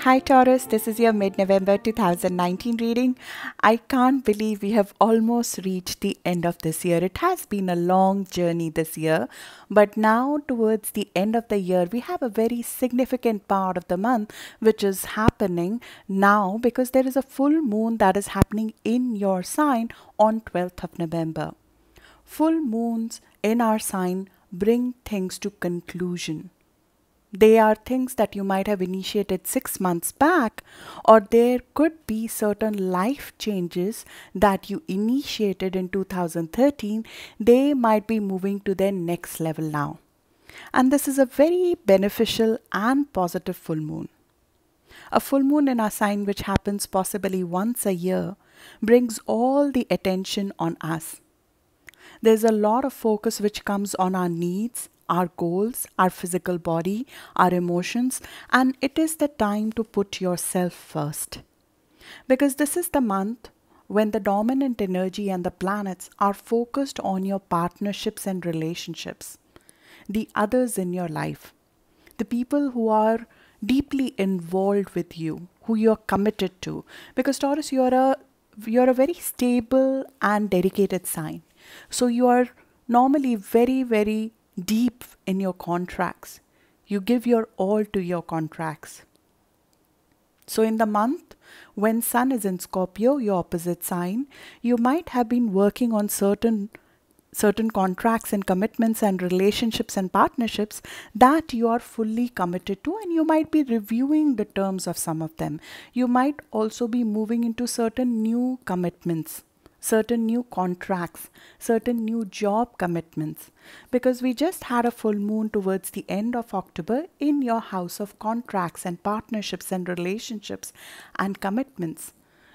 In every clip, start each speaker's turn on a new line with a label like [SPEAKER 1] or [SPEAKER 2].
[SPEAKER 1] Hi Taurus, this is your mid-November 2019 reading. I can't believe we have almost reached the end of this year. It has been a long journey this year, but now towards the end of the year, we have a very significant part of the month which is happening now because there is a full moon that is happening in your sign on 12th of November. Full moons in our sign bring things to conclusion. They are things that you might have initiated 6 months back, or there could be certain life changes that you initiated in 2013. They might be moving to their next level now. And this is a very beneficial and positive full moon. A full moon in our sign, which happens possibly once a year, brings all the attention on us. There's a lot of focus which comes on our needs, our goals, our physical body, our emotions, and it is the time to put yourself first. Because this is the month when the dominant energy and the planets are focused on your partnerships and relationships, the others in your life, the people who are deeply involved with you, who you're committed to. Because Taurus, you're a very stable and dedicated sign. So you are normally very, very deep in your contracts. You give your all to your contracts. So in the month when Sun is in Scorpio, your opposite sign, you might have been working on certain contracts and commitments and relationships and partnerships that you are fully committed to, and you might be reviewing the terms of some of them. You might also be moving into certain new commitments, certain new contracts, certain new job commitments, because we just had a full moon towards the end of October in your house of contracts and partnerships and relationships and commitments.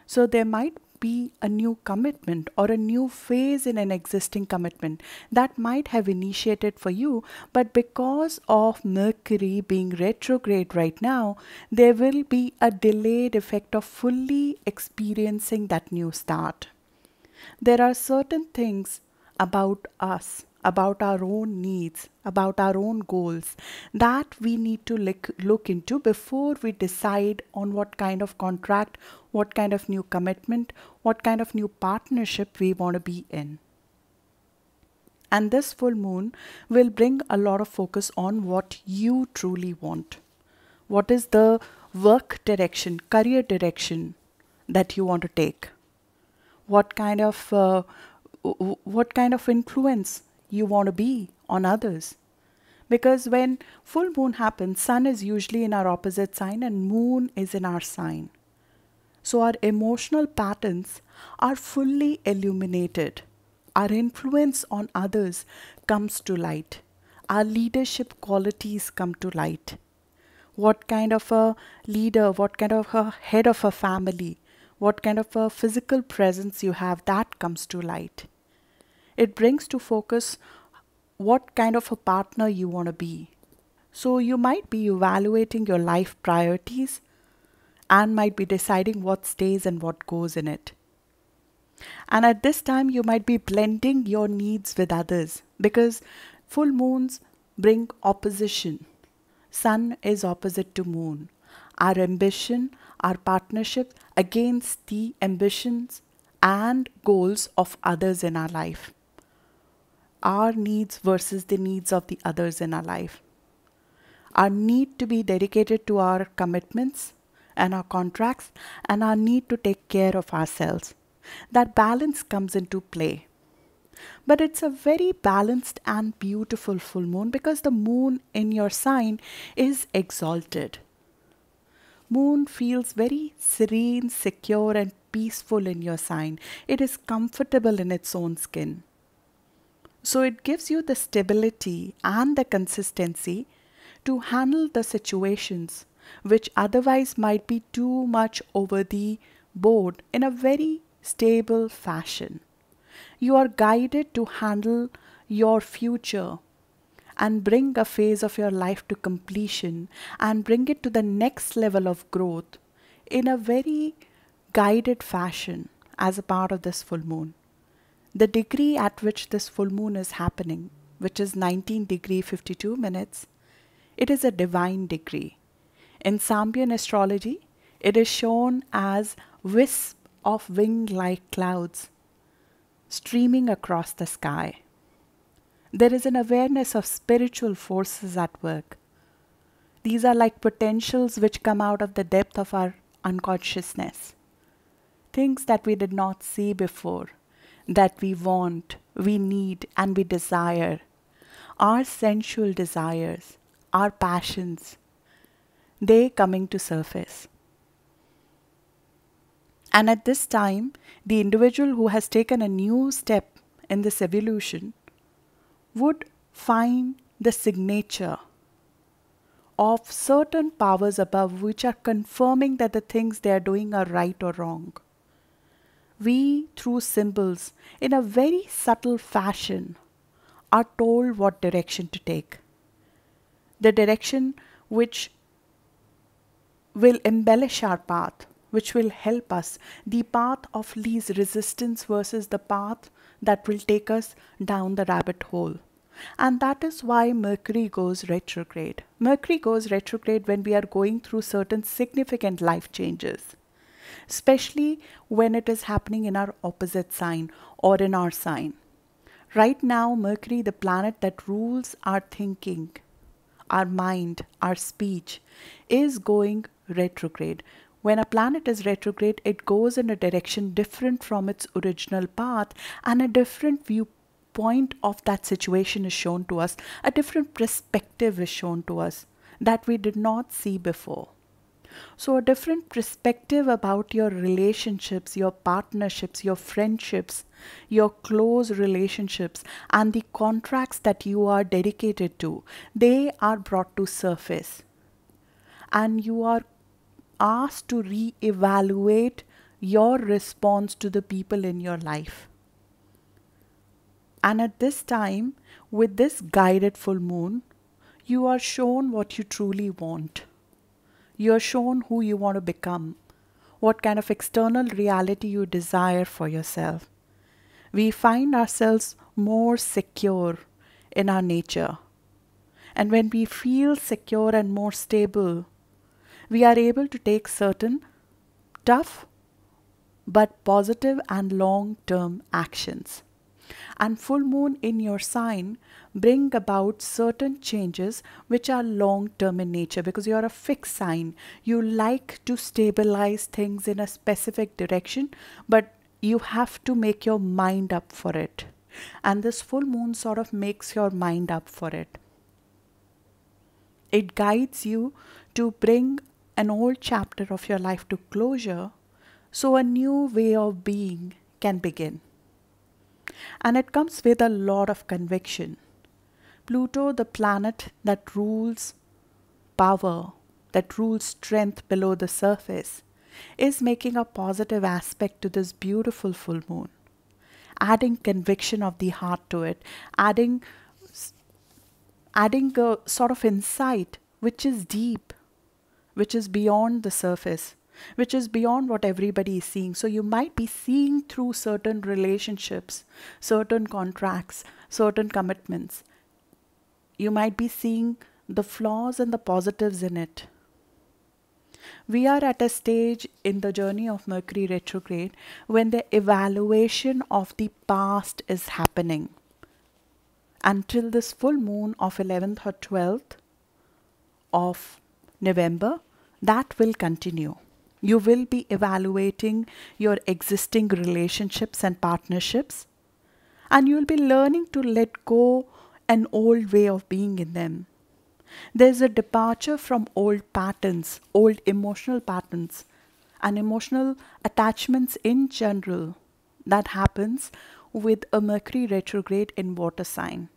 [SPEAKER 1] So there might be a new commitment or a new phase in an existing commitment that might have initiated for you, but because of Mercury being retrograde right now, there will be a delayed effect of fully experiencing that new start. There are certain things about us, about our own needs, about our own goals that we need to look into before we decide on what kind of contract, what kind of new commitment, what kind of new partnership we want to be in. And this full moon will bring a lot of focus on what you truly want. What is the work direction, career direction that you want to take? What kind of influence you want to be on others. Because when full moon happens, Sun is usually in our opposite sign and Moon is in our sign. So our emotional patterns are fully illuminated. Our influence on others comes to light. Our leadership qualities come to light. What kind of a leader, what kind of a head of a family, what kind of a physical presence you have, that comes to light. It brings to focus what kind of a partner you want to be. So you might be evaluating your life priorities and might be deciding what stays and what goes in it. And at this time, you might be blending your needs with others because full moons bring opposition. Sun is opposite to Moon. Our ambition, our partnership against the ambitions and goals of others in our life. Our needs versus the needs of the others in our life. Our need to be dedicated to our commitments and our contracts, and our need to take care of ourselves. That balance comes into play. But it's a very balanced and beautiful full moon because the moon in your sign is exalted. Moon feels very serene, secure, and peaceful in your sign. It is comfortable in its own skin. So it gives you the stability and the consistency to handle the situations which otherwise might be too much over the board in a very stable fashion. You are guided to handle your future and bring a phase of your life to completion and bring it to the next level of growth in a very guided fashion as a part of this full moon. The degree at which this full moon is happening, which is 19 degree 52 minutes, it is a divine degree. In Sambian astrology, it is shown as wisp of wing-like clouds streaming across the sky. There is an awareness of spiritual forces at work. These are like potentials which come out of the depth of our unconsciousness. Things that we did not see before, that we want, we need, and we desire. Our sensual desires, our passions, they coming to surface. And at this time, the individual who has taken a new step in this evolution would find the signature of certain powers above which are confirming that the things they are doing are right or wrong. We, through symbols, in a very subtle fashion, are told what direction to take. The direction which will embellish our path, which will help us, the path of least resistance versus the path that will take us down the rabbit hole. And that is why Mercury goes retrograde. Mercury goes retrograde when we are going through certain significant life changes, especially when it is happening in our opposite sign or in our sign. Right now, Mercury, the planet that rules our thinking, our mind, our speech, is going retrograde. When a planet is retrograde, it goes in a direction different from its original path, and a different viewpoint of that situation is shown to us. A different perspective is shown to us that we did not see before. So a different perspective about your relationships, your partnerships, your friendships, your close relationships, and the contracts that you are dedicated to, they are brought to surface. And you are asked to re-evaluate your response to the people in your life. And at this time, with this guided full moon, you are shown what you truly want. You are shown who you want to become, what kind of external reality you desire for yourself. We find ourselves more secure in our nature. And when we feel secure and more stable, we are able to take certain tough but positive and long-term actions. And full moon in your sign bring about certain changes which are long-term in nature, because you are a fixed sign. You like to stabilize things in a specific direction, but you have to make your mind up for it. And this full moon sort of makes your mind up for it. It guides you to bring an old chapter of your life to closure, so a new way of being can begin. And it comes with a lot of conviction. Pluto, the planet that rules power, that rules strength below the surface, is making a positive aspect to this beautiful full moon, adding conviction of the heart to it, adding a sort of insight which is deep, which is beyond the surface, which is beyond what everybody is seeing. So you might be seeing through certain relationships, certain contracts, certain commitments. You might be seeing the flaws and the positives in it. We are at a stage in the journey of Mercury retrograde when the evaluation of the past is happening. Until this full moon of 11th or 12th of November, that will continue. You will be evaluating your existing relationships and partnerships, and you will be learning to let go an old way of being in them. There's a departure from old patterns, old emotional patterns, and emotional attachments in general that happens with a Mercury retrograde in water sign.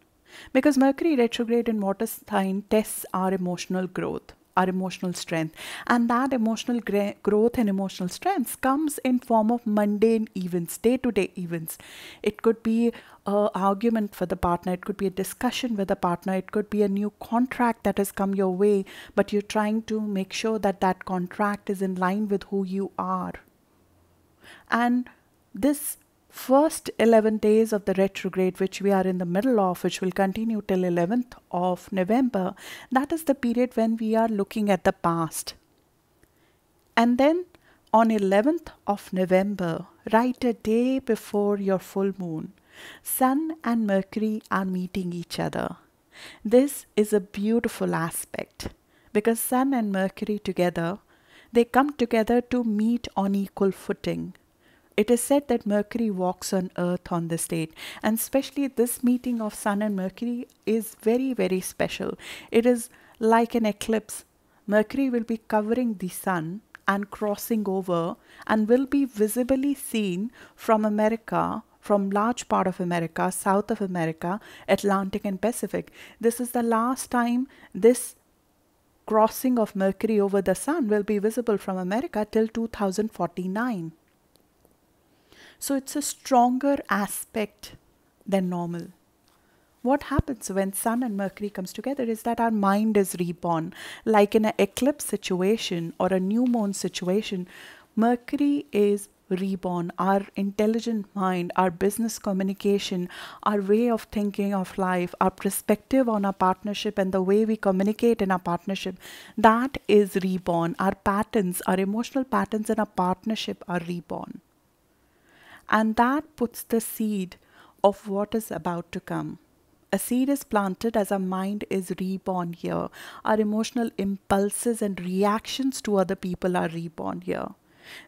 [SPEAKER 1] Because Mercury retrograde in water sign tests our emotional growth, our emotional strength. And that emotional growth and emotional strength comes in form of mundane events, day-to-day events. It could be an argument for the partner. It could be a discussion with the partner. It could be a new contract that has come your way, but you're trying to make sure that that contract is in line with who you are. And this first 11 days of the retrograde, which we are in the middle of, which will continue till 11th of November, that is the period when we are looking at the past. And then on 11th of November, right a day before your full moon, Sun and Mercury are meeting each other. This is a beautiful aspect because Sun and Mercury together, they come together to meet on equal footing. It is said that Mercury walks on Earth on this date, and especially this meeting of Sun and Mercury is very, very special. It is like an eclipse. Mercury will be covering the Sun and crossing over and will be visibly seen from America, from large part of America, South of America, Atlantic and Pacific. This is the last time this crossing of Mercury over the Sun will be visible from America till 2049. So it's a stronger aspect than normal. What happens when Sun and Mercury comes together is that our mind is reborn. Like in an eclipse situation or a new moon situation, Mercury is reborn. Our intelligent mind, our business communication, our way of thinking of life, our perspective on our partnership and the way we communicate in our partnership, that is reborn. Our patterns, our emotional patterns in our partnership are reborn. And that puts the seed of what is about to come. A seed is planted as our mind is reborn here. Our emotional impulses and reactions to other people are reborn here.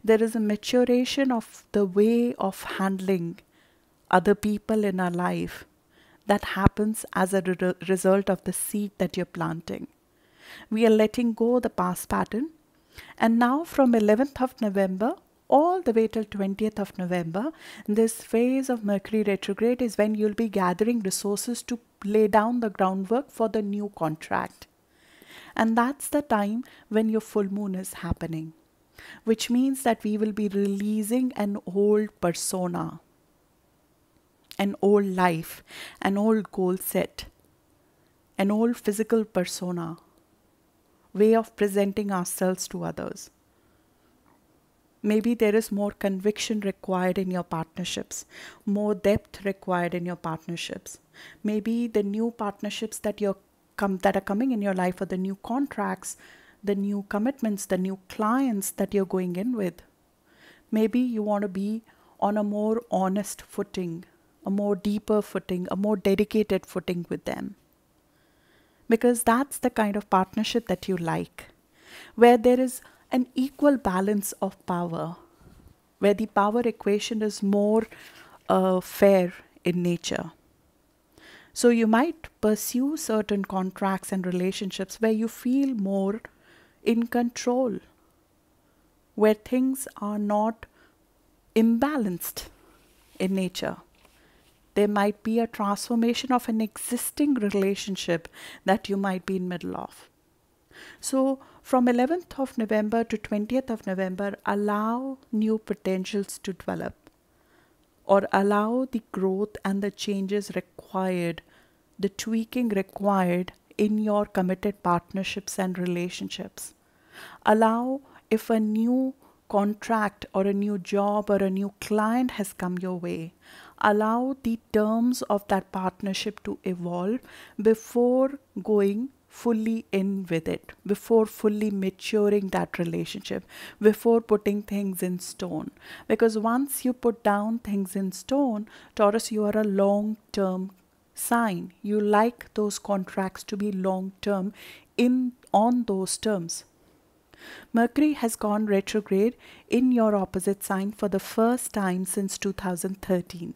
[SPEAKER 1] There is a maturation of the way of handling other people in our life that happens as a result of the seed that you're planting. We are letting go the past pattern. And now from 11th of November, all the way till 20th of November, this phase of Mercury retrograde is when you'll be gathering resources to lay down the groundwork for the new contract. And that's the time when your full moon is happening, which means that we will be releasing an old persona, an old life, an old goal set, an old physical persona, way of presenting ourselves to others. Maybe there is more conviction required in your partnerships, more depth required in your partnerships. Maybe the new partnerships that are coming in your life, or the new contracts, the new commitments, the new clients that you're going in with. Maybe you want to be on a more honest footing, a more deeper footing, a more dedicated footing with them. Because that's the kind of partnership that you like, where there is an equal balance of power, where the power equation is more fair in nature. So you might pursue certain contracts and relationships where you feel more in control, where things are not imbalanced in nature. There might be a transformation of an existing relationship that you might be in middle of. So from 11th of November to 20th of November, allow new potentials to develop, or allow the growth and the changes required, the tweaking required in your committed partnerships and relationships. Allow, if a new contract or a new job or a new client has come your way, allow the terms of that partnership to evolve before going fully in with it, before fully maturing that relationship, before putting things in stone. Because once you put down things in stone, Taurus, you are a long-term sign. You like those contracts to be long-term on those terms. Mercury has gone retrograde in your opposite sign for the first time since 2013.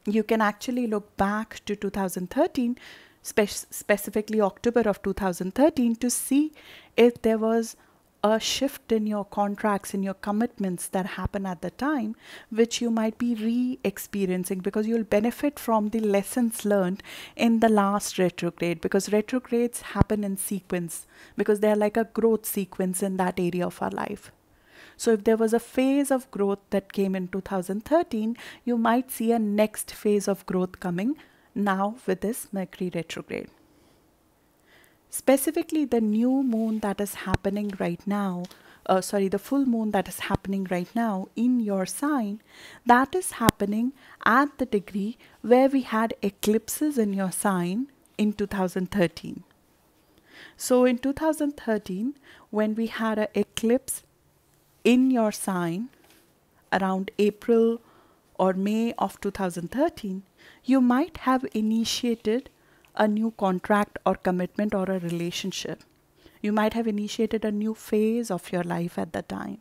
[SPEAKER 1] You can actually look back to 2013, specifically October of 2013, to see if there was a shift in your contracts, in your commitments that happened at the time, which you might be re-experiencing, because you'll benefit from the lessons learned in the last retrograde, because retrogrades happen in sequence, because they're like a growth sequence in that area of our life. So if there was a phase of growth that came in 2013, you might see a next phase of growth coming now with this Mercury retrograde. Specifically, the new moon that is happening right now the full moon that is happening right now in your sign, that is happening at the degree where we had eclipses in your sign in 2013. So in 2013, when we had an eclipse in your sign around April or May of 2013, you might have initiated a new contract or commitment or a relationship. You might have initiated a new phase of your life at the time.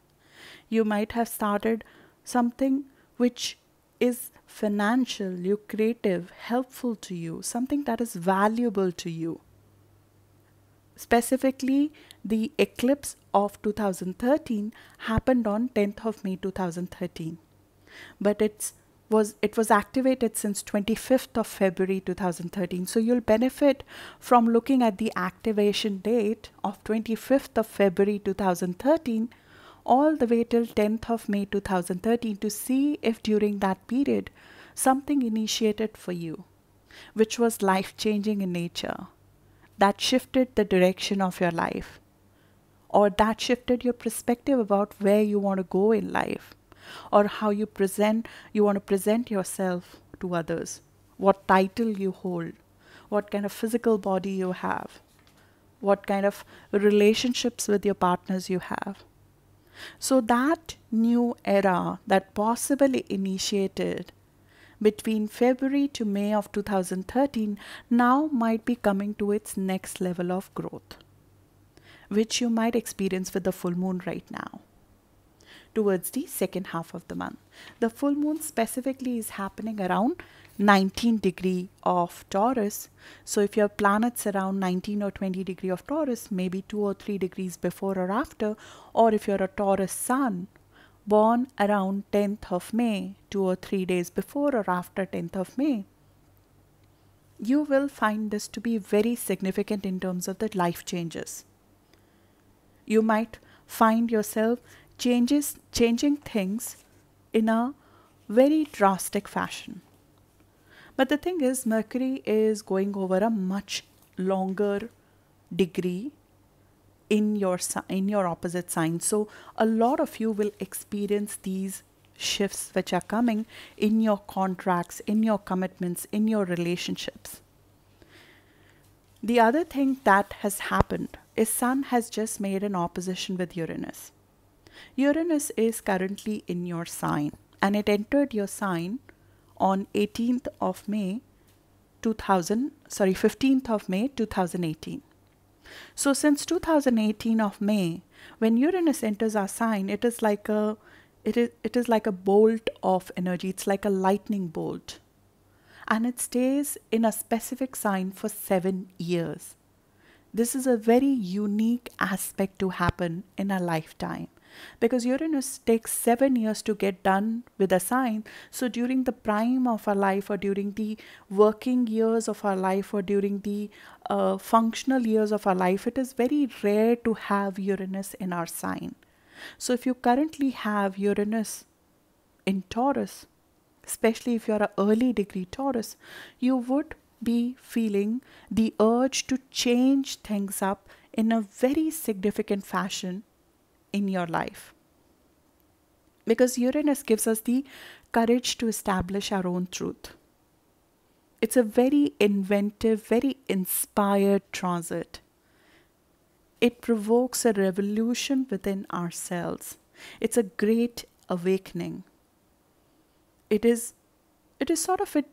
[SPEAKER 1] You might have started something which is financial, lucrative, helpful to you, something that is valuable to you. Specifically, the eclipse of 2013 happened on 10th of May 2013. But it was activated since 25th of February 2013. So you'll benefit from looking at the activation date of 25th of February 2013 all the way till 10th of May 2013 to see if during that period something initiated for you, which was life-changing in nature, that shifted the direction of your life, or that shifted your perspective about where you want to go in life, or how you want to present yourself to others, what title you hold, what kind of physical body you have, what kind of relationships with your partners you have. So that new era that possibly initiated between February to May of 2013 now might be coming to its next level of growth, which you might experience with the full moon right now, towards the second half of the month. The full moon specifically is happening around 19 degree of Taurus. So if your planets around 19 or 20 degree of Taurus, maybe 2 or 3 degrees before or after, or if you're a Taurus sun, born around 10th of May, 2 or 3 days before or after 10th of May, you will find this to be very significant in terms of the life changes. You might find yourself changing things in a very drastic fashion. But the thing is, Mercury is going over a much longer degree in your opposite sign. So a lot of you will experience these shifts which are coming in your contracts, in your commitments, in your relationships. The other thing that has happened is Sun has just made an opposition with Uranus. Uranus is currently in your sign, and it entered your sign on 15th of May 2018. So since 2018 of May, when Uranus enters our sign, it is like a bolt of energy. It's like a lightning bolt, and it stays in a specific sign for 7 years. This is a very unique aspect to happen in a lifetime, because Uranus takes 7 years to get done with a sign. So during the prime of our life, or during the working years of our life, or during the functional years of our life, it is very rare to have Uranus in our sign. So if you currently have Uranus in Taurus, especially if you're an early degree Taurus, you would be feeling the urge to change things up in a very significant fashion in your life, because Uranus gives us the courage to establish our own truth. It's a very inventive, very inspired transit. It provokes a revolution within ourselves. It's a great awakening. It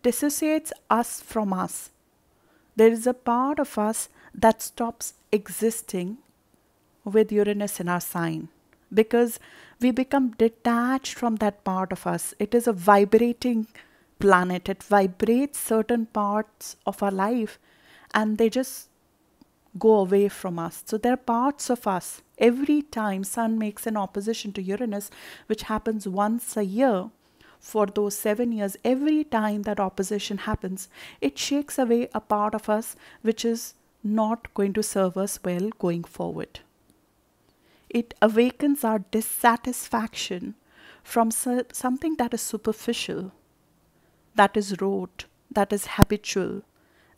[SPEAKER 1] dissociates us from us. There is a part of us that stops existing with Uranus in our sign, because we become detached from that part of us. It is a vibrating planet. It vibrates certain parts of our life, and they just go away from us. So there are parts of us. Every time Sun makes an opposition to Uranus, which happens once a year for those 7 years, every time that opposition happens, it shakes away a part of us which is not going to serve us well going forward. It awakens our dissatisfaction from something that is superficial, that is rote, that is habitual,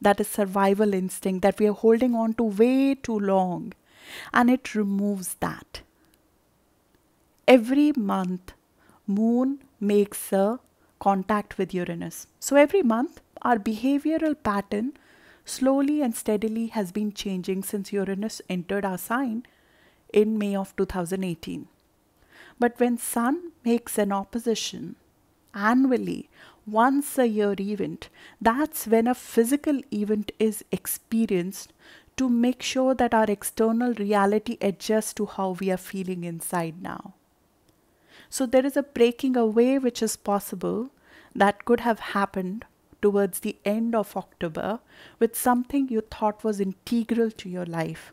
[SPEAKER 1] that is survival instinct that we are holding on to way too long, and it removes that. Every month, Moon makes a contact with Uranus. So every month, our behavioral pattern slowly and steadily has been changing since Uranus entered our sign in May of 2018. But when Sun makes an opposition annually, once a year event, that's when a physical event is experienced to make sure that our external reality adjusts to how we are feeling inside now. So there is a breaking away which is possible that could have happened towards the end of October with something you thought was integral to your life,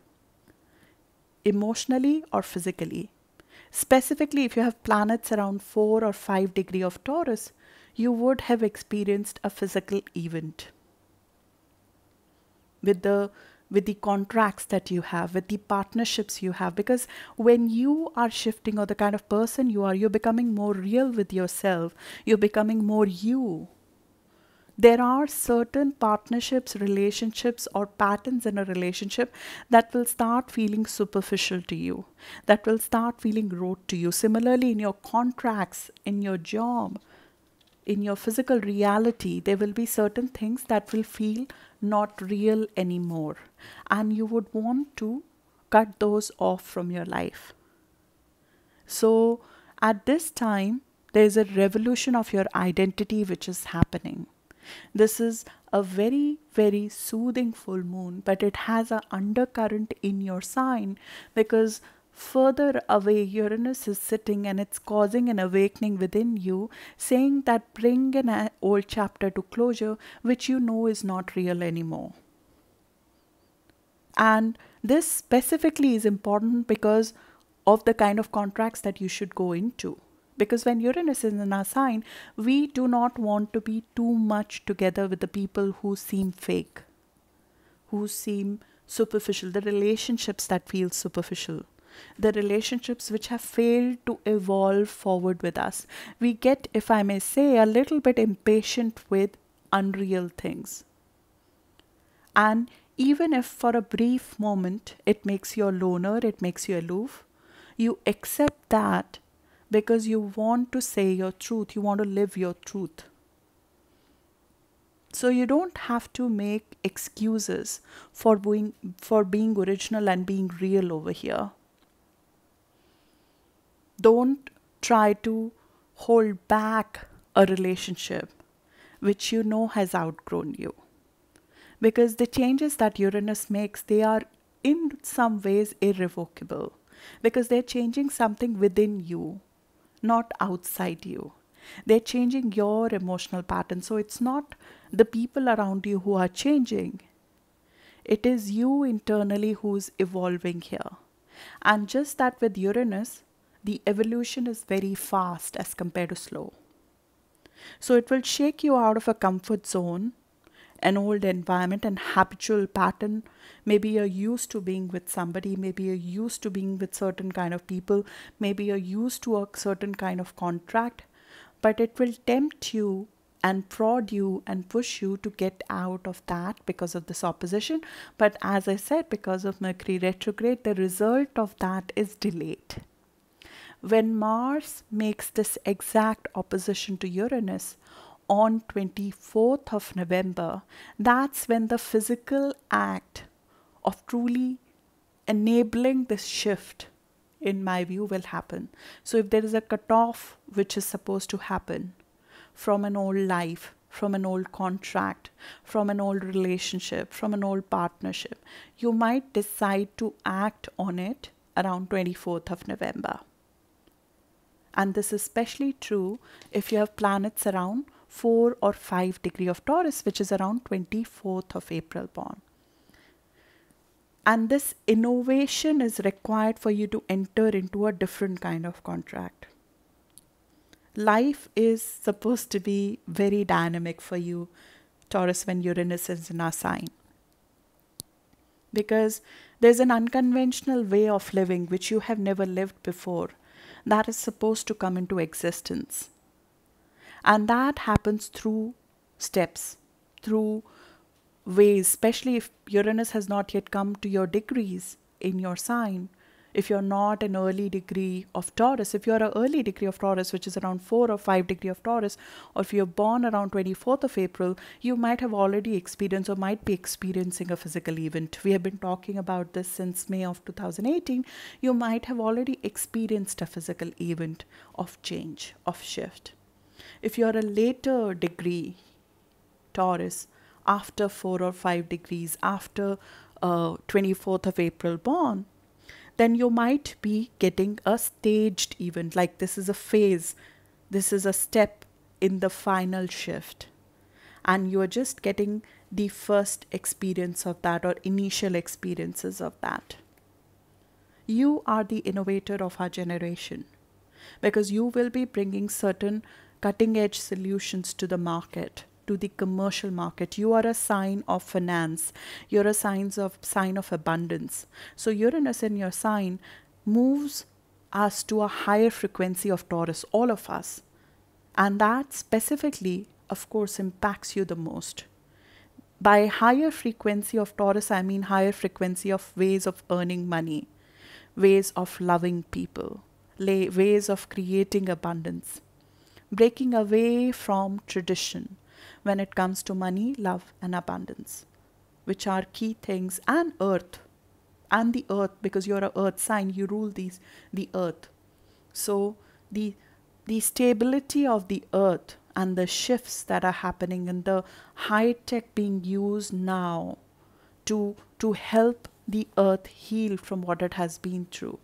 [SPEAKER 1] emotionally or physically. Specifically, if you have planets around 4 or 5 degree of Taurus, you would have experienced a physical event with the contracts that you have, with the partnerships you have, because when you are shifting, or the kind of person you are, you're becoming more real with yourself, you're becoming more you. There are certain partnerships, relationships, or patterns in a relationship that will start feeling superficial to you, that will start feeling rote to you. Similarly, in your contracts, in your job, in your physical reality, there will be certain things that will feel not real anymore. And you would want to cut those off from your life. So at this time, there is a revolution of your identity which is happening. This is a very, very soothing full moon, but it has an undercurrent in your sign because further away Uranus is sitting and it's causing an awakening within you, saying that bring an old chapter to closure which you know is not real anymore. And this specifically is important because of the kind of contracts that you should go into. Because when Uranus is in our sign, we do not want to be too much together with the people who seem fake, who seem superficial, the relationships that feel superficial, the relationships which have failed to evolve forward with us. We get, if I may say, a little bit impatient with unreal things. And even if for a brief moment it makes you a loner, it makes you aloof, you accept that because you want to say your truth, you want to live your truth. So you don't have to make excuses for being original and being real over here. Don't try to hold back a relationship which you know has outgrown you. Because the changes that Uranus makes, they are in some ways irrevocable. Because they're changing something within you, not outside you. They're changing your emotional pattern. So it's not the people around you who are changing. It is you internally who's evolving here. And just that with Uranus, the evolution is very fast as compared to slow. So it will shake you out of a comfort zone, an old environment and habitual pattern. Maybe you're used to being with somebody, maybe you're used to being with certain kind of people, maybe you're used to a certain kind of contract, but it will tempt you and prod you and push you to get out of that because of this opposition. But as I said, because of Mercury retrograde, the result of that is delayed. When Mars makes this exact opposition to Uranus on 24th of November, that's when the physical act of truly enabling this shift, in my view, will happen. So if there is a cutoff which is supposed to happen from an old life, from an old contract, from an old relationship, from an old partnership, you might decide to act on it around 24th of November. And this is especially true if you have planets around 4 or 5 degree of Taurus, which is around 24th of April born. And this innovation is required for you to enter into a different kind of contract. Life is supposed to be very dynamic for you, Taurus, when Uranus is in our sign. Because there's an unconventional way of living which you have never lived before that is supposed to come into existence. And that happens through steps, through ways, especially if Uranus has not yet come to your degrees in your sign. If you're not an early degree of Taurus, if you're an early degree of Taurus, which is around 4 or 5 degree of Taurus, or if you're born around 24th of April, you might have already experienced or might be experiencing a physical event. We have been talking about this since May of 2018. You might have already experienced a physical event of change, of shift. If you're a later degree Taurus, after 4 or 5 degrees, after 24th of April born, then you might be getting a staged event, like this is a phase, this is a step in the final shift, and you are just getting the first experience of that or initial experiences of that. You are the innovator of our generation because you will be bringing certain cutting edge solutions to the market, to the commercial market. You are a sign of finance. You're a sign of abundance. So Uranus in your sign moves us to a higher frequency of Taurus, all of us. And that specifically, of course, impacts you the most. By higher frequency of Taurus, I mean higher frequency of ways of earning money, ways of loving people, ways of creating abundance, breaking away from tradition when it comes to money, love, and abundance, which are key things, and earth, and the earth, because you're a earth sign, you rule the earth. So the stability of the earth and the shifts that are happening and the high tech being used now to help the earth heal from what it has been through,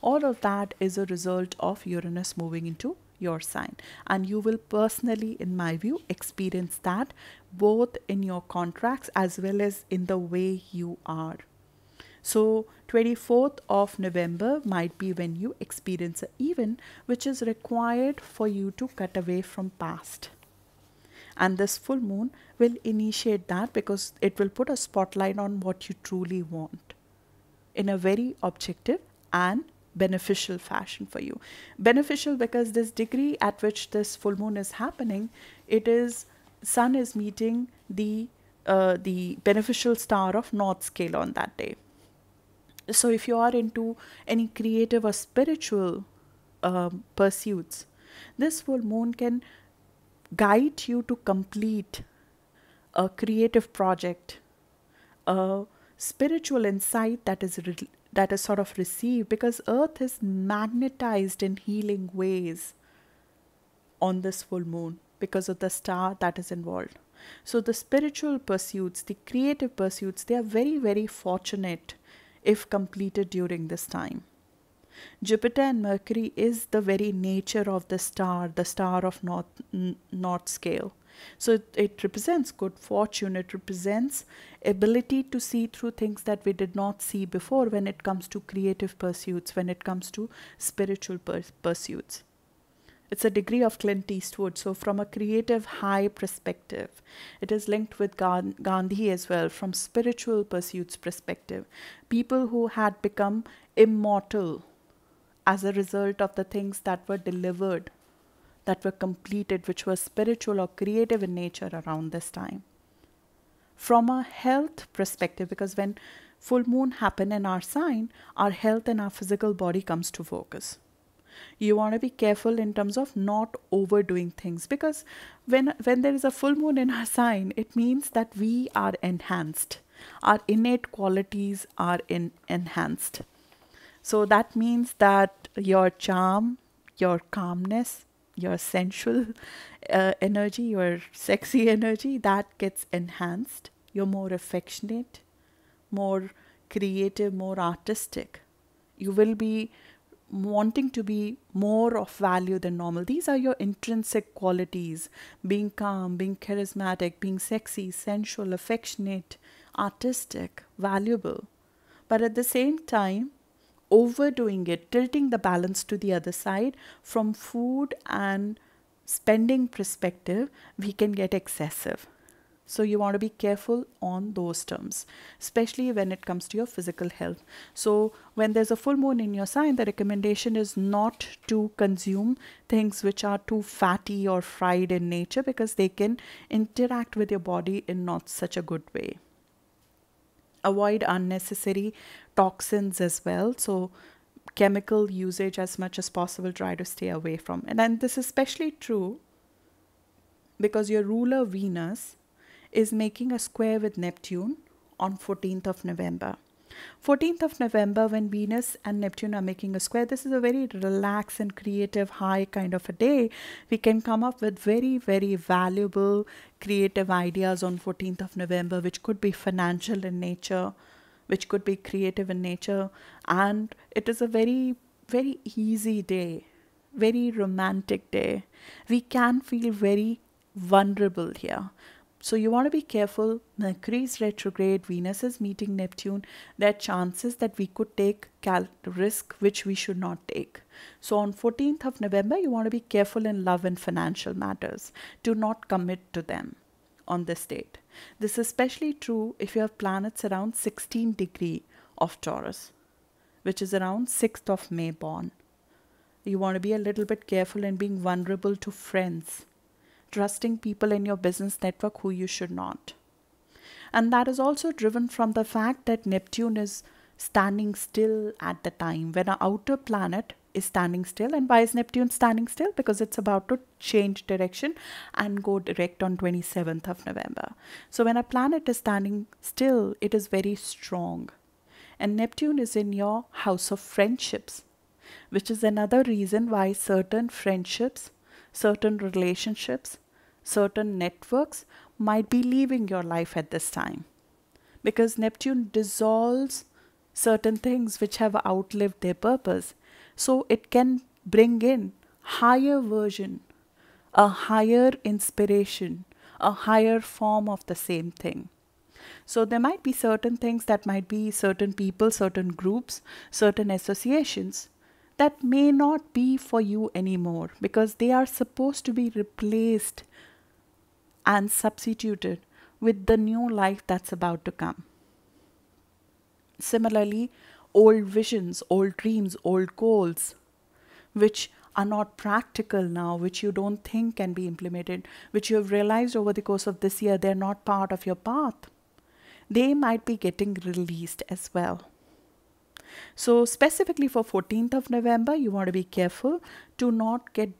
[SPEAKER 1] all of that is a result of Uranus moving into your sign, and you will personally, in my view, experience that both in your contracts as well as in the way you are. So 24th of November might be when you experience an event which is required for you to cut away from past, and this full moon will initiate that because it will put a spotlight on what you truly want in a very objective and beneficial fashion for you. Beneficial because this degree at which this full moon is happening, it is sun is meeting the beneficial star of North scale on that day. So if you are into any creative or spiritual pursuits, this full moon can guide you to complete a creative project, a spiritual insight that is sort of received, because earth is magnetized in healing ways on this full moon because of the star that is involved. So the spiritual pursuits, the creative pursuits, they are very, very fortunate if completed during this time. Jupiter and Mercury is the very nature of the star of North scale. So it represents good fortune. It represents ability to see through things that we did not see before when it comes to creative pursuits, when it comes to spiritual pursuits. It's a degree of Clint Eastwood. So from a creative high perspective, it is linked with Gandhi as well. From spiritual pursuits perspective, people who had become immortal as a result of the things that were delivered, that were completed, which were spiritual or creative in nature around this time. From a health perspective, because when full moon happen in our sign, our health and our physical body comes to focus. You want to be careful in terms of not overdoing things, because when there is a full moon in our sign, it means that we are enhanced. Our innate qualities are enhanced. So that means that your charm, your calmness, your sensual energy, your sexy energy, that gets enhanced. You're more affectionate, more creative, more artistic. You will be wanting to be more of value than normal. These are your intrinsic qualities: being calm, being charismatic, being sexy, sensual, affectionate, artistic, valuable. But at the same time, overdoing it, tilting the balance to the other side, from food and spending perspective, we can get excessive. So you want to be careful on those terms, especially when it comes to your physical health. So when there's a full moon in your sign, the recommendation is not to consume things which are too fatty or fried in nature, because they can interact with your body in not such a good way. Avoid unnecessary toxins as well. So chemical usage as much as possible, try to stay away from. And then this is especially true because your ruler Venus is making a square with Neptune on 14th of November. 14th of November, when Venus and Neptune are making a square, this is a very relaxed and creative high kind of a day. We can come up with very, very valuable creative ideas on 14th of November, which could be financial in nature, which could be creative in nature. And it is a very, very easy day, very romantic day. We can feel very vulnerable here. So you want to be careful. Mercury is retrograde, Venus is meeting Neptune. There are chances that we could take risk which we should not take. So on 14th of November, you want to be careful in love and financial matters. Do not commit to them on this date. This is especially true if you have planets around 16 degree of Taurus, which is around 6th of May born. You want to be a little bit careful in being vulnerable to friends, trusting people in your business network who you should not. And that is also driven from the fact that Neptune is standing still at the time when an outer planet is standing still. And why is Neptune standing still? Because it's about to change direction and go direct on 27th of November. So when a planet is standing still, it is very strong. And Neptune is in your house of friendships, which is another reason why certain friendships, certain relationships, certain networks might be leaving your life at this time, because Neptune dissolves certain things which have outlived their purpose. So it can bring in higher version, a higher inspiration, a higher form of the same thing. So there might be certain things that might be certain people, certain groups, certain associations that may not be for you anymore, because they are supposed to be replaced and substituted with the new life that's about to come. Similarly, old visions, old dreams, old goals, which are not practical now, which you don't think can be implemented, which you have realized over the course of this year they're not part of your path, they might be getting released as well. So specifically for 14th of November, you want to be careful to not get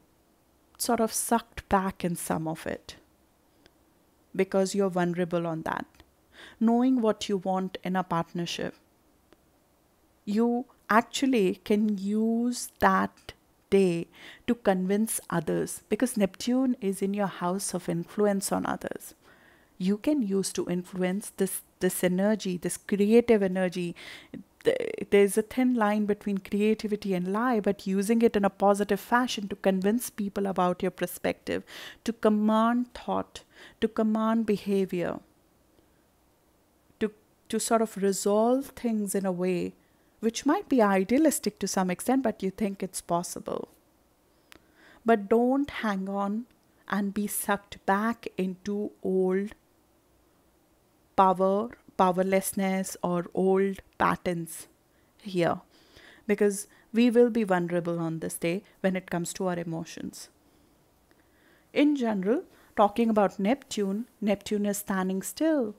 [SPEAKER 1] sort of sucked back in some of it, because you're vulnerable on that. Knowing what you want in a partnership, you actually can use that day to convince others, because Neptune is in your house of influence on others. You can use to influence this energy, this creative energy. There's a thin line between creativity and lie, but using it in a positive fashion to convince people about your perspective, to command thought, to command behavior, to sort of resolve things in a way which might be idealistic to some extent, but you think it's possible. But don't hang on and be sucked back into old powerlessness or old patterns here, because we will be vulnerable on this day when it comes to our emotions. In general, talking about Neptune, Neptune is standing still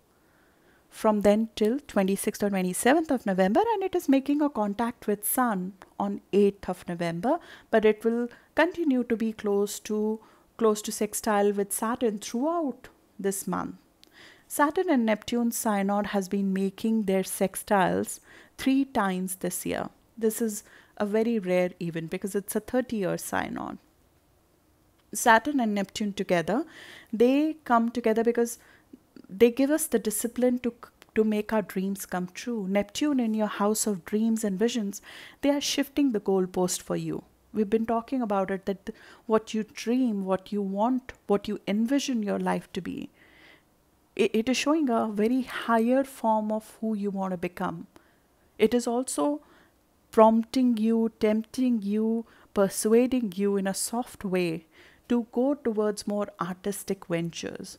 [SPEAKER 1] from then till 26th or 27th of November, and it is making a contact with Sun on 8th of November, but it will continue to be close to sextile with Saturn throughout this month. Saturn and Neptune's synod has been making their sextiles 3 times this year. This is a very rare event because it's a 30-year synod. Saturn and Neptune together, they come together because they give us the discipline to make our dreams come true. Neptune in your house of dreams and visions, they are shifting the goalpost for you. We've been talking about it, that what you dream, what you want, what you envision your life to be, it is showing a very higher form of who you want to become. It is also prompting you, tempting you, persuading you in a soft way to go towards more artistic ventures.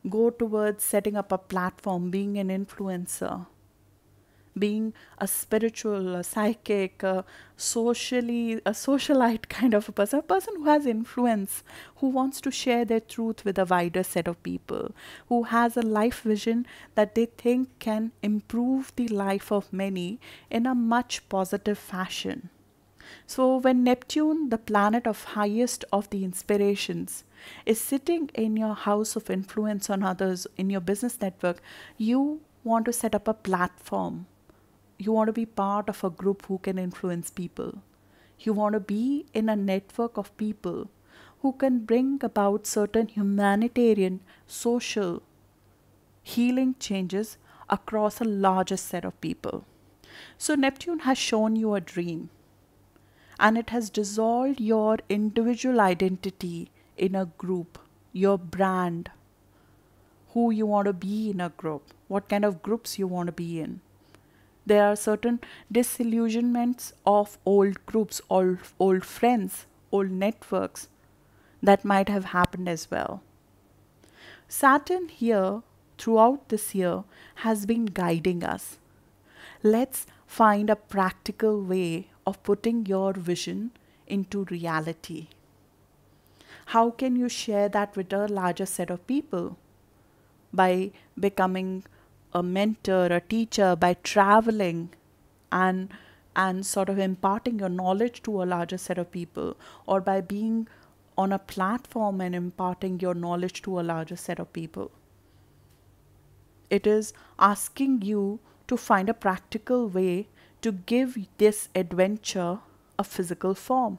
[SPEAKER 1] Go towards setting up a platform, being an influencer, being a spiritual, a psychic, a socialite kind of a person who has influence, who wants to share their truth with a wider set of people, who has a life vision that they think can improve the life of many in a much positive fashion. So when Neptune, the planet of highest of the inspirations, is sitting in your house of influence on others, in your business network, you want to set up a platform. You want to be part of a group who can influence people. You want to be in a network of people who can bring about certain humanitarian, social, healing changes across a larger set of people. So Neptune has shown you a dream, and it has dissolved your individual identity in a group, your brand, who you want to be in a group, what kind of groups you want to be in. There are certain disillusionments of old groups, old friends, old networks that might have happened as well. Saturn here throughout this year has been guiding us. Let's find a practical way of putting your vision into reality. How can you share that with a larger set of people? By becoming a mentor, a teacher, by traveling and sort of imparting your knowledge to a larger set of people, or by being on a platform and imparting your knowledge to a larger set of people. It is asking you to find a practical way to give this adventure a physical form.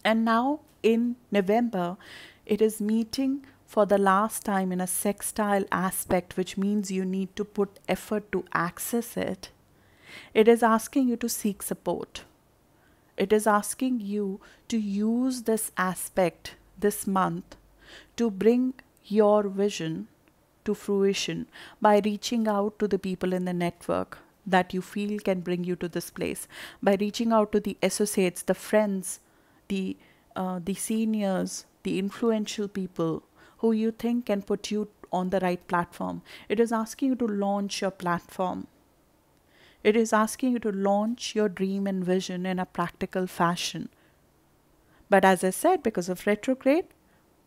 [SPEAKER 1] And now in November, it is meeting for the last time in a sextile aspect, which means you need to put effort to access it. It is asking you to seek support. It is asking you to use this aspect this month to bring your vision to fruition by reaching out to the people in the network that you feel can bring you to this place, by reaching out to the associates, the friends, the seniors, the influential people who you think can put you on the right platform. It is asking you to launch your platform. It is asking you to launch your dream and vision in a practical fashion. But as I said, because of retrograde,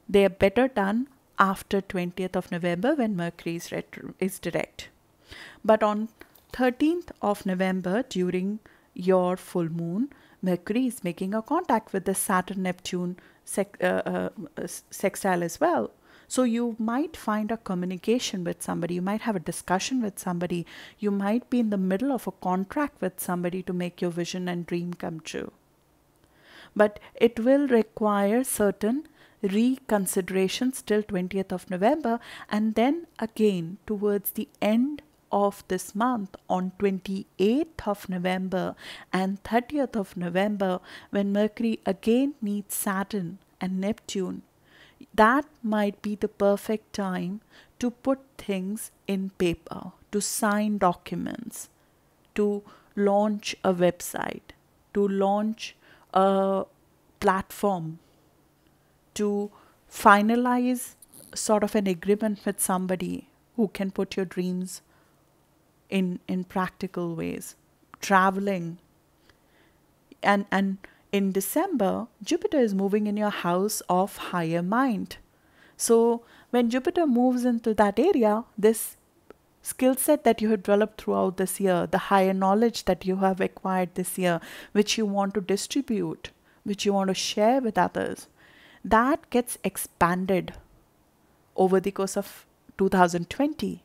[SPEAKER 1] they are better done after 20th of November when Mercury is direct. But on 13th of November, during your full moon, Mercury is making a contact with the Saturn-Neptune sextile as well. So you might find a communication with somebody, you might have a discussion with somebody, you might be in the middle of a contract with somebody to make your vision and dream come true. But it will require certain reconsiderations till 20th of November, and then again towards the end of this month on 28th of November and 30th of November, when Mercury again meets Saturn and Neptune, that might be the perfect time to put things in paper, to sign documents, to launch a website, to launch a platform, to finalize sort of an agreement with somebody who can put your dreams in practical ways. Traveling. And in December, Jupiter is moving in your house of higher mind. So when Jupiter moves into that area, this skill set that you have developed throughout this year, the higher knowledge that you have acquired this year, which you want to distribute, which you want to share with others, that gets expanded over the course of 2020.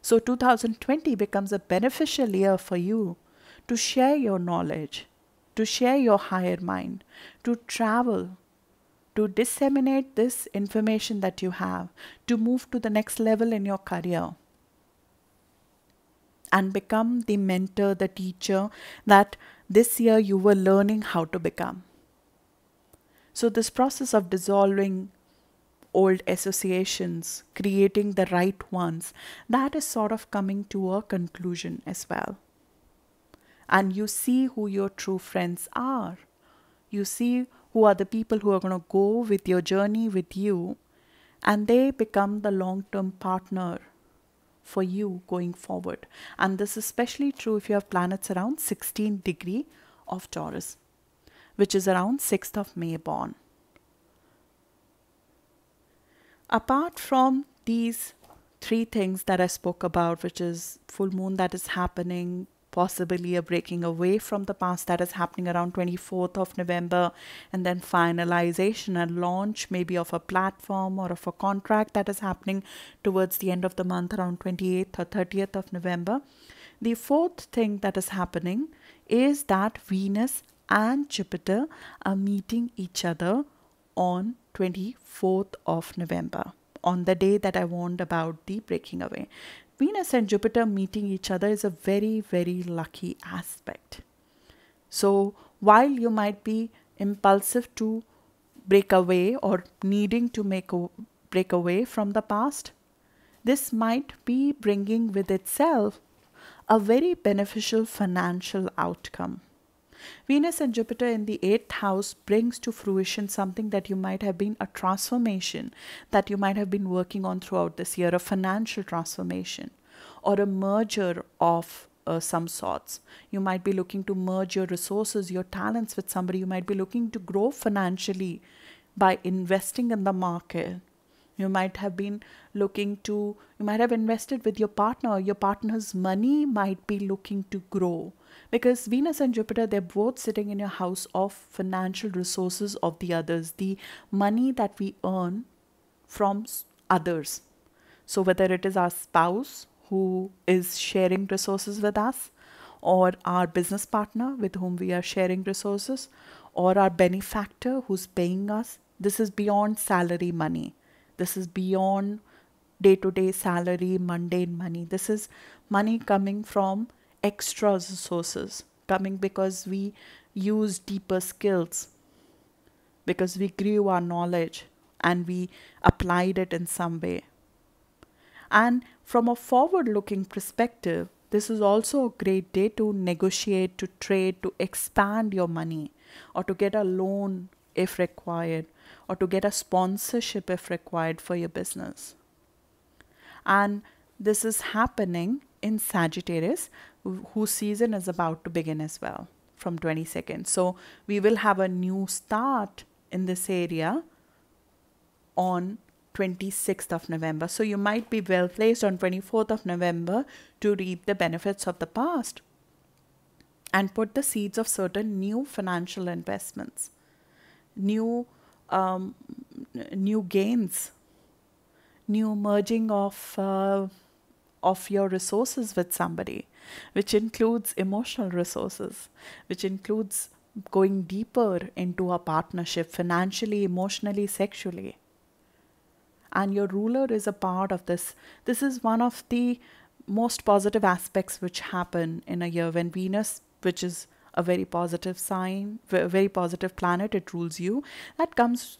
[SPEAKER 1] So 2020 becomes a beneficial year for you to share your knowledge, to share your higher mind, to travel, to disseminate this information that you have, to move to the next level in your career, and become the mentor, the teacher that this year you were learning how to become. So this process of dissolving old associations, creating the right ones, that is sort of coming to a conclusion as well. And you see who your true friends are. You see who are the people who are going to go with your journey with you, and they become the long-term partner for you going forward. And this is especially true if you have planets around 16 degree of Taurus, which is around 6th of May born. Apart from these three things that I spoke about, which is full moon that is happening, possibly a breaking away from the past that is happening around 24th of November, and then finalization and launch maybe of a platform or of a contract that is happening towards the end of the month around 28th or 30th of November. The fourth thing that is happening is that Venus and Jupiter are meeting each other on 24th of November, on the day that I warned about the breaking away. Venus and Jupiter meeting each other is a very, very lucky aspect. So while you might be impulsive to break away or needing to break away from the past, this might be bringing with itself a very beneficial financial outcome. Venus and Jupiter in the 8th house brings to fruition something that you might have been a transformation that you might have been working on throughout this year, a financial transformation or a merger of some sorts. You might be looking to merge your resources, your talents with somebody. You might be looking to grow financially by investing in the market. You might have been you might have invested with your partner. Your partner's money might be looking to grow. Because Venus and Jupiter, they're both sitting in your house of financial resources of the others, the money that we earn from others. So whether it is our spouse who is sharing resources with us, or our business partner with whom we are sharing resources, or our benefactor who's paying us, this is beyond salary money. This is beyond day-to-day salary, mundane money. This is money coming from extra resources, coming because we use deeper skills, because we grew our knowledge and we applied it in some way. And from a forward-looking perspective, this is also a great day to negotiate, to trade, to expand your money, or to get a loan if required, or to get a sponsorship if required for your business. And this is happening in Sagittarius, whose season is about to begin as well from 22nd. So we will have a new start in this area on 26th of November. So you might be well placed on 24th of November to reap the benefits of the past and put the seeds of certain new financial investments, new gains, new merging of your resources with somebody, which includes emotional resources, which includes going deeper into a partnership financially, emotionally, sexually. And your ruler is a part of this. This is one of the most positive aspects which happen in a year when Venus, which is a very positive sign, very positive planet, it rules you, that comes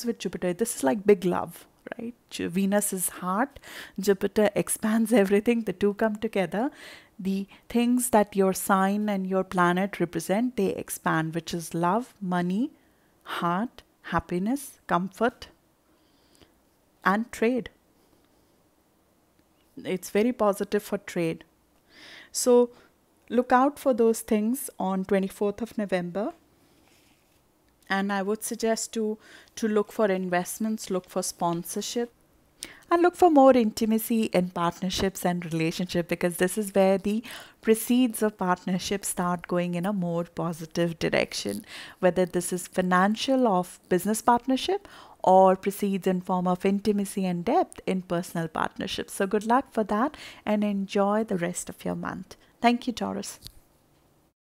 [SPEAKER 1] with Jupiter. This is like big love, right? Venus is heart, Jupiter expands everything, the two come together. The things that your sign and your planet represent, they expand, which is love, money, heart, happiness, comfort, and trade. It's very positive for trade. So look out for those things on 24th of November. And I would suggest to look for investments, look for sponsorship, and look for more intimacy in partnerships and relationship, because this is where the proceeds of partnership start going in a more positive direction, whether this is financial of business partnership or proceeds in form of intimacy and depth in personal partnerships. So good luck for that and enjoy the rest of your month. Thank you, Taurus.